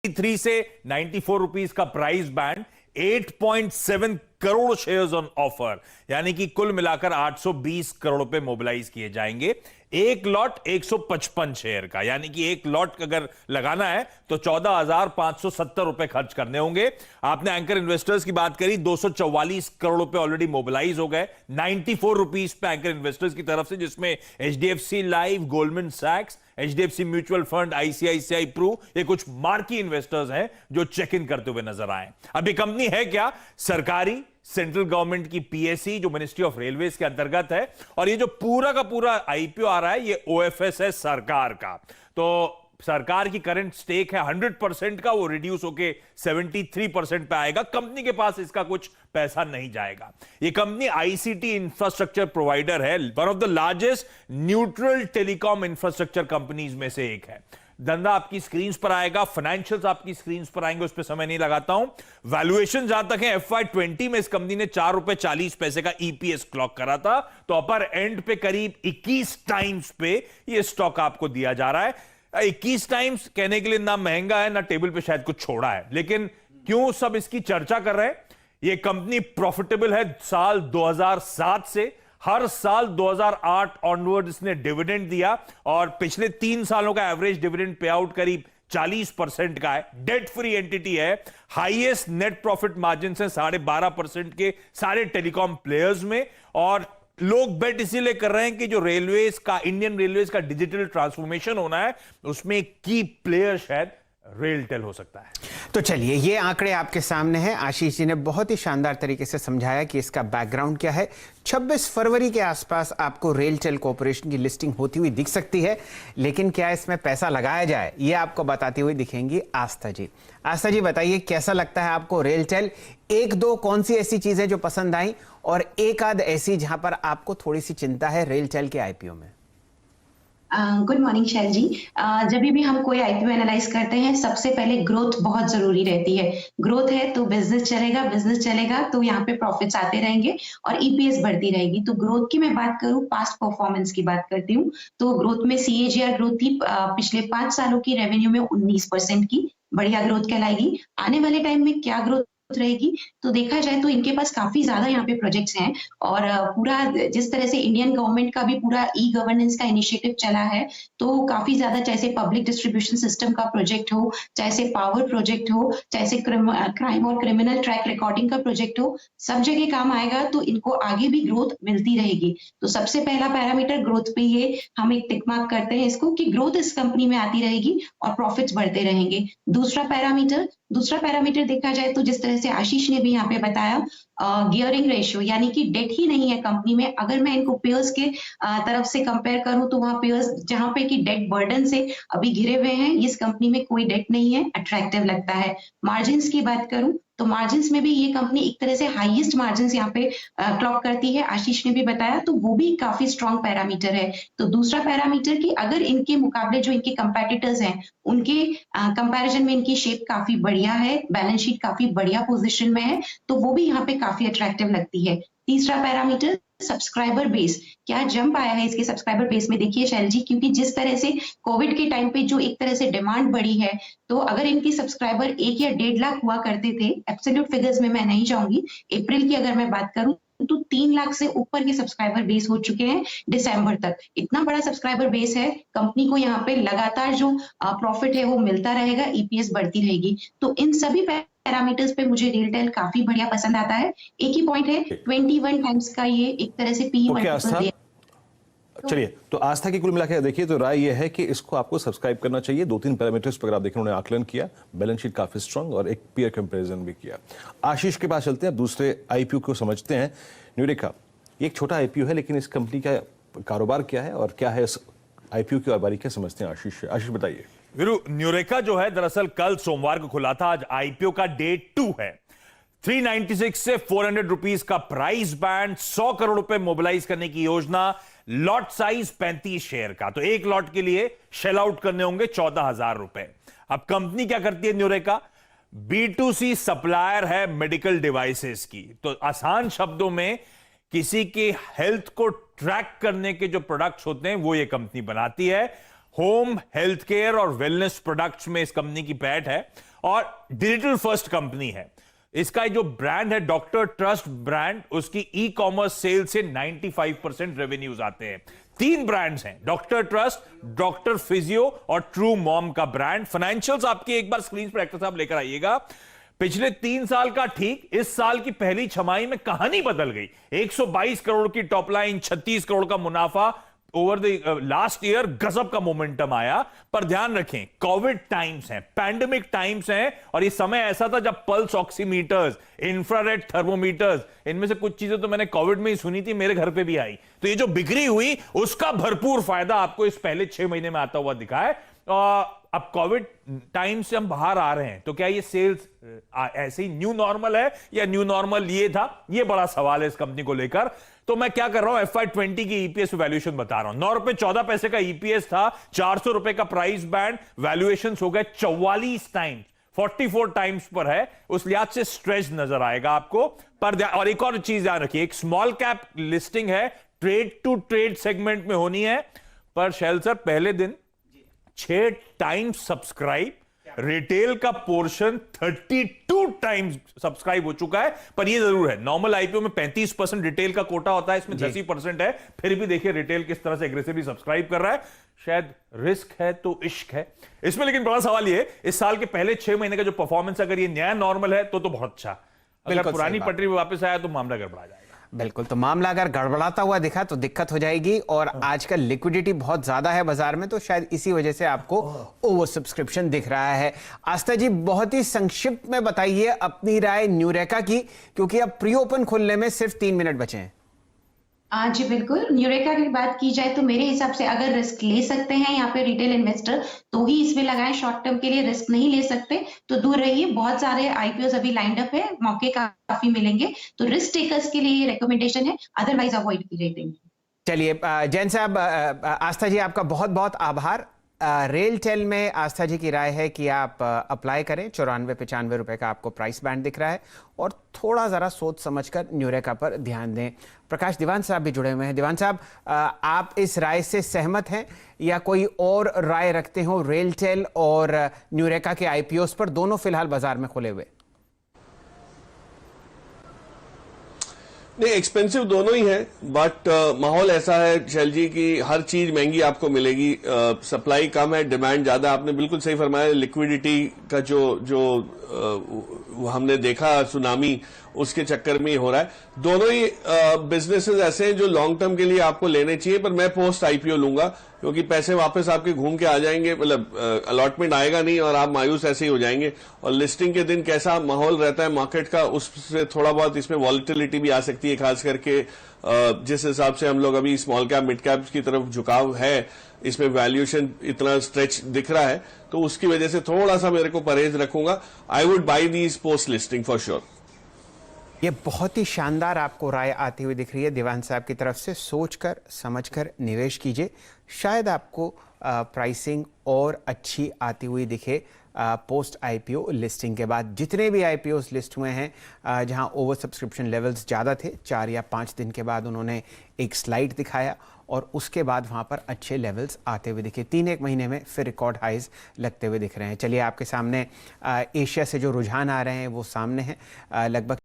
3 से 94 रुपीस का price band, 8.7 crore shares on offer, यानी कि कुल मिलाकर 820 करोड़ रुपए मोबिलाइज किए जाएंगे। एक लॉट 155 शेयर का, यानी कि एक लॉट अगर लगाना है तो 14,570 रुपए खर्च करने होंगे। आपने एंकर इन्वेस्टर्स की बात करी, 244 करोड़ रुपए ऑलरेडी मोबिलाइज हो गए 94 रुपीस पे एंकर इन्वेस्टर्स की तरफ से, जिसमें एचडीएफसी लाइफ, गोल्डमैन सैक्स, एचडीएफसी म्यूचुअल फंड, आईसीआईसीआई प्रू, ये कुछ मार्की इन्वेस्टर्स हैं जो चेक इन करते हुए नजर आए। अब ये कंपनी है क्या? सरकारी सेंट्रल गवर्नमेंट की पीएससी, जो मिनिस्ट्री ऑफ रेलवेज के अंतर्गत है, और ये जो पूरा का पूरा आईपीओ आ रहा है ये ओएफएस है सरकार का। तो सरकार की करंट स्टेक है 100% का, वो रिड्यूस होके 73% पे आएगा। कंपनी के पास इसका कुछ पैसा नहीं जाएगा। ये कंपनी आईसीटी इंफ्रास्ट्रक्चर प्रोवाइडर है, one of the largest neutral telecom infrastructure companies में से एक है। धंधा आपकी स्क्रीन पर आएगा, फाइनेंशियल्स आपकी स्क्रीन पर आएंगे, उस पर समय नहीं लगाता हूं। वैल्यूएशन जहां तक है, FY20 में इस कंपनी ने 4 रुपए 40 पैसे का ईपीएस क्लॉक करा था, तो अपर एंड पे करीब 21 टाइम्स पे ये स्टॉक आपको दिया जा रहा है। 21 टाइम्स कहने के लिए ना महंगा है, ना टेबल पे शायद कुछ छोड़ा है, लेकिन क्यों सब इसकी चर्चा कर रहे हैं? ये कंपनी प्रॉफिटेबल है साल 2007 से, हर साल 2008 ऑनवर्ड इसने डिविडेंड दिया, और पिछले 3 सालों का एवरेज डिविडेंड पे आउट करीब 40% का है। डेट फ्री एंटिटी है, हाईएस्ट नेट प्रॉफिट मार्जिन है 12.5% के सारे टेलीकॉम प्लेयर्स में, और लोग बेट इसीलिए कर रहे हैं कि जो रेलवेज का, इंडियन रेलवेज का डिजिटल ट्रांसफॉर्मेशन होना है, उसमें की प्लेयर शायद रेलटेल हो सकता है। तो चलिए, ये आंकड़े आपके सामने हैं। आशीष जी ने बहुत ही शानदार तरीके से समझाया कि इसका बैकग्राउंड क्या है। 26 फरवरी के आसपास आपको रेलटेल कॉर्पोरेशन की लिस्टिंग होती हुई दिख सकती है, लेकिन क्या इसमें पैसा लगाया जाए, ये आपको बताती हुई दिखेंगी आस्था जी। आस्था जी, बताइए कैसा लगता है आपको रेलटेल? एक दो कौन सी ऐसी चीजें जो पसंद आई, और एक आध ऐसी जहां पर आपको थोड़ी सी चिंता है रेलटेल के आईपीओ में? गुड मॉर्निंग शैल जी। जब भी हम कोई आईपीओ एनालाइज करते हैं, सबसे पहले ग्रोथ बहुत जरूरी रहती है। ग्रोथ है तो बिजनेस चलेगा, बिजनेस चलेगा तो यहाँ पे प्रॉफिट्स आते रहेंगे और ईपीएस बढ़ती रहेगी। तो ग्रोथ की मैं बात करूँ, पास्ट परफॉर्मेंस की बात करती हूँ, तो ग्रोथ में सीएजीआर ग्रोथ थी पिछले 5 सालों की रेवेन्यू में 19% की, बढ़िया ग्रोथ कहलाएगी। आने वाले टाइम में क्या ग्रोथ रहेगी, तो देखा जाए तो इनके पास काफी ज्यादा यहाँ पे प्रोजेक्ट्स हैं, और पूरा जिस तरह से इंडियन गवर्नमेंट का भी पूरा ई गवर्नेंस का इनिशिएटिव चला है, तो काफी ज्यादा, चाहे से पब्लिक डिस्ट्रीब्यूशन सिस्टम का प्रोजेक्ट हो, चाहे से पावर प्रोजेक्ट हो, चाहे से क्राइम और क्रिमिनल ट्रैक रिकॉर्डिंग का प्रोजेक्ट हो, सब जगह काम आएगा, तो इनको आगे भी ग्रोथ मिलती रहेगी। तो सबसे पहला पैरामीटर ग्रोथ पे ये हम एक टिक मार्क करते हैं इसको, कि ग्रोथ इस कंपनी में आती रहेगी और प्रॉफिट्स बढ़ते रहेंगे। दूसरा पैरामीटर देखा जाए तो जिस तरह से आशीष ने भी यहाँ पे बताया, गियरिंग रेशियो, यानी कि डेट ही नहीं है कंपनी में। अगर मैं इनको पेयर्स के तरफ से कंपेयर करूं, तो वहां पेयर्स जहां पे कि डेट बर्डन से अभी घिरे हुए हैं, इस कंपनी में कोई डेट नहीं है, अट्रैक्टिव लगता है। मार्जिन्स की बात करूं तो मार्जिन्स में भी ये कंपनी एक तरह से हाईएस्ट मार्जिन्स यहाँ पे क्लॉक करती है, आशीष ने भी बताया, तो वो भी काफी स्ट्रॉन्ग पैरामीटर है। तो दूसरा पैरामीटर कि अगर इनके मुकाबले जो इनके कंपेटिटर्स हैं, उनके कंपैरिजन में इनकी शेप काफी बढ़िया है, बैलेंस शीट काफी बढ़िया पोजीशन में है, तो वो भी यहाँ पे काफी अट्रैक्टिव लगती है। तीसरा पैरामीटर सब्सक्राइबर बेस, क्या जंप आया है इसके सब्सक्राइबर बेस में, देखिए शैल जी, क्योंकि जिस तरह से कोविड के टाइम पे जो एक तरह से डिमांड बढ़ी है, तो अगर इनकी सब्सक्राइबर 1 या 1.5 लाख हुआ करते थे, एब्सोल्यूट फिगर्स में मैं नहीं जाऊंगी, अप्रैल की अगर मैं बात करूं तो 3 लाख से ऊपर के सब्सक्राइबर बेस हो चुके हैं दिसंबर तक। इतना बड़ा सब्सक्राइबर बेस है, कंपनी को यहाँ पे लगातार जो प्रॉफिट है वो मिलता रहेगा, ईपीएस बढ़ती रहेगी। तो इन सभी पैरामीटर्स पे मुझे रेलटेल काफी बढ़िया पसंद आता है। एक ही पॉइंट है, 21 टाइम्स का ये एक तरह से पी मल्टीपल दिया। चलिए, तो आस्था की कुल मिलाकर देखिए तो राय यह है कि इसको आपको सब्सक्राइब करना चाहिए। 2-3 पैरामीटर्स पर आप देखें, उन्होंने आकलन किया, बैलेंस शीट काफी स्ट्रांग, और एक पीयर कंपैरिजन भी किया। आशीष के पास चलते हैं, दूसरे आईपीओ को समझते हैं। न्यूरेका एक छोटा आईपीओ है, लेकिन इस कंपनी का कारोबार क्या है और क्या है इस आईपीओ की और बारीकियां समझते हैं। आशीष बताइए। वीरू, न्यूरेका जो है दरअसल कल सोमवार को खुला था, आज आईपीओ का डे 2 है। 396 से 400 रुपीस का प्राइस बैंड, 100 करोड़ रुपए मोबिलाइज करने की योजना, लॉट साइज 35 शेयर का, तो एक लॉट के लिए शेल आउट करने होंगे 14,000 रुपए। अब कंपनी क्या करती है न्यूरेका? B2C सप्लायर है मेडिकल डिवाइसेस की। तो आसान शब्दों में किसी के हेल्थ को ट्रैक करने के जो प्रोडक्ट्स होते हैं वो ये कंपनी बनाती है। होम, हेल्थ केयर और वेलनेस प्रोडक्ट्स में इस कंपनी की पैठ है और डिजिटल फर्स्ट कंपनी है। इसका जो ब्रांड है डॉक्टर ट्रस्ट ब्रांड, उसकी ई कॉमर्स सेल से 95% रेवेन्यूज आते हैं। 3 ब्रांड्स हैं, डॉक्टर ट्रस्ट, डॉक्टर फिजियो और ट्रू मॉम का ब्रांड। फाइनेंशियल्स आपके एक बार स्क्रीन पर एक्टर साहब लेकर आइएगा। पिछले 3 साल का ठीक इस साल की पहली छमाही में कहानी बदल गई। 122 करोड़ की टॉप लाइन, 36 करोड़ का मुनाफा। ओवर द लास्ट ईयर गजब का मोमेंटम आया। पर ध्यान रखें, कोविड टाइम्स हैं, पैंडेमिक टाइम्स हैं और ये समय ऐसा था जब पल्स ऑक्सीमीटर्स, इंफ्रारेड थर्मोमीटर्स, इनमें से कुछ चीजें तो मैंने कोविड में ही सुनी थी, मेरे घर पे भी आई। तो ये जो बिक्री हुई उसका भरपूर फायदा आपको इस पहले 6 महीने में आता हुआ दिखा है। अब कोविड टाइम से हम बाहर आ रहे हैं तो क्या ये सेल्स ऐसे ही न्यू नॉर्मल है या न्यू नॉर्मल ये था? ये बड़ा सवाल है इस कंपनी को लेकर। तो मैं क्या कर रहा हूं, FY20 की ईपीएस वैल्यूएशन बता रहा हूं। 9 रुपए 14 पैसे का ईपीएस था, 400 रुपए का प्राइस बैंड, वैल्यूएशन हो गए 44 टाइम्स, 44 टाइम्स पर है। उस लिहाज से स्ट्रेच नजर आएगा आपको। पर और एक और चीज ध्यान रखिए, एक स्मॉल कैप लिस्टिंग है, ट्रेड टू ट्रेड सेगमेंट में होनी है। पर शैल सर पहले दिन 6 टाइम्स सब्सक्राइब, रिटेल का पोर्शन 32 टाइम्स सब्सक्राइब हो चुका है। पर यह जरूर है, नॉर्मल आईपीओ में 35% रिटेल का कोटा होता है, इसमें 10% है। फिर भी देखिए रिटेल किस तरह से एग्रेसिवली सब्सक्राइब कर रहा है। शायद रिस्क है तो इश्क है इसमें। लेकिन बड़ा सवाल ये, इस साल के पहले 6 महीने का जो परफॉर्मेंस, अगर ये नया नॉर्मल है तो बहुत अच्छा। अगर पुरानी पटरी में वापस आया तो मामला गड़बड़ा जाएगा। बिल्कुल, तो मामला अगर गड़बड़ाता हुआ दिखा तो दिक्कत हो जाएगी। और आजकल लिक्विडिटी बहुत ज्यादा है बाजार में, तो शायद इसी वजह से आपको ओवर सब्सक्रिप्शन दिख रहा है। आस्था जी, बहुत ही संक्षिप्त में बताइए अपनी राय न्यूरेका की, क्योंकि अब प्री ओपन खुलने में सिर्फ 3 मिनट बचे हैं। जी बिल्कुल, न्यूरेका की बात की जाए तो मेरे हिसाब से अगर रिस्क ले सकते हैं यहाँ पे रिटेल इन्वेस्टर तो ही इसमें लगाएं। शॉर्ट टर्म के लिए रिस्क नहीं ले सकते तो दूर रहिए। बहुत सारे आईपीओ अभी लाइंड अप है, मौके काफी मिलेंगे, तो रिस्क टेकर्स के लिए रिकमेंडेशन है, अदरवाइज अवॉइड की रेटिंग। चलिए जैन साहब, आस्था जी आपका बहुत बहुत आभार। रेलटेल में आस्था जी की राय है कि आप अप्लाई करें। 94-95 रुपए का आपको प्राइस बैंड दिख रहा है और थोड़ा ज़रा सोच समझकर न्यूरेका पर ध्यान दें। प्रकाश दीवान साहब भी जुड़े हुए हैं। दीवान साहब, आप इस राय से सहमत हैं या कोई और राय रखते हो रेलटेल और न्यूरेका के आईपीओस पर? दोनों फिलहाल बाजार में खुले हुए। नहीं, एक्सपेंसिव दोनों ही है, बट माहौल ऐसा है शैल जी कि हर चीज महंगी आपको मिलेगी। सप्लाई कम है, डिमांड ज्यादा। आपने बिल्कुल सही फरमाया, लिक्विडिटी का जो हमने देखा सुनामी, उसके चक्कर में ही हो रहा है। दोनों ही बिजनेसेस ऐसे हैं जो लॉन्ग टर्म के लिए आपको लेने चाहिए, पर मैं पोस्ट आईपीओ लूंगा क्योंकि पैसे वापस आपके घूम के आ जाएंगे, मतलब अलॉटमेंट आएगा नहीं और आप मायूस ऐसे ही हो जाएंगे। और लिस्टिंग के दिन कैसा माहौल रहता है मार्केट का, उससे थोड़ा बहुत इसमें वॉलेटिलिटी भी आ सकती है, खास करके जिस हिसाब से हम लोग अभी स्मॉल कैप मिड कैप की तरफ झुकाव है, इसमें वैल्यूएशन इतना स्ट्रेच दिख रहा है, तो उसकी वजह से थोड़ा सा मेरे को परहेज रखूंगा। I would buy these post listing for sure. ये बहुत ही शानदार आपको राय आती हुई दिख रही है दीवान साहब की तरफ से। सोचकर समझकर निवेश कीजिए, शायद आपको प्राइसिंग और अच्छी आती हुई दिखे पोस्ट आईपीओ लिस्टिंग के बाद। जितने भी आईपीओस लिस्ट हुए हैं जहां ओवर सब्सक्रिप्शन लेवल्स ज़्यादा थे, 4 या 5 दिन के बाद उन्होंने एक स्लाइड दिखाया और उसके बाद वहां पर अच्छे लेवल्स आते हुए दिखे। 3-1 महीने में फिर रिकॉर्ड हाइज लगते हुए दिख रहे हैं। चलिए आपके सामने एशिया से जो रुझान आ रहे हैं वो सामने हैं। लगभग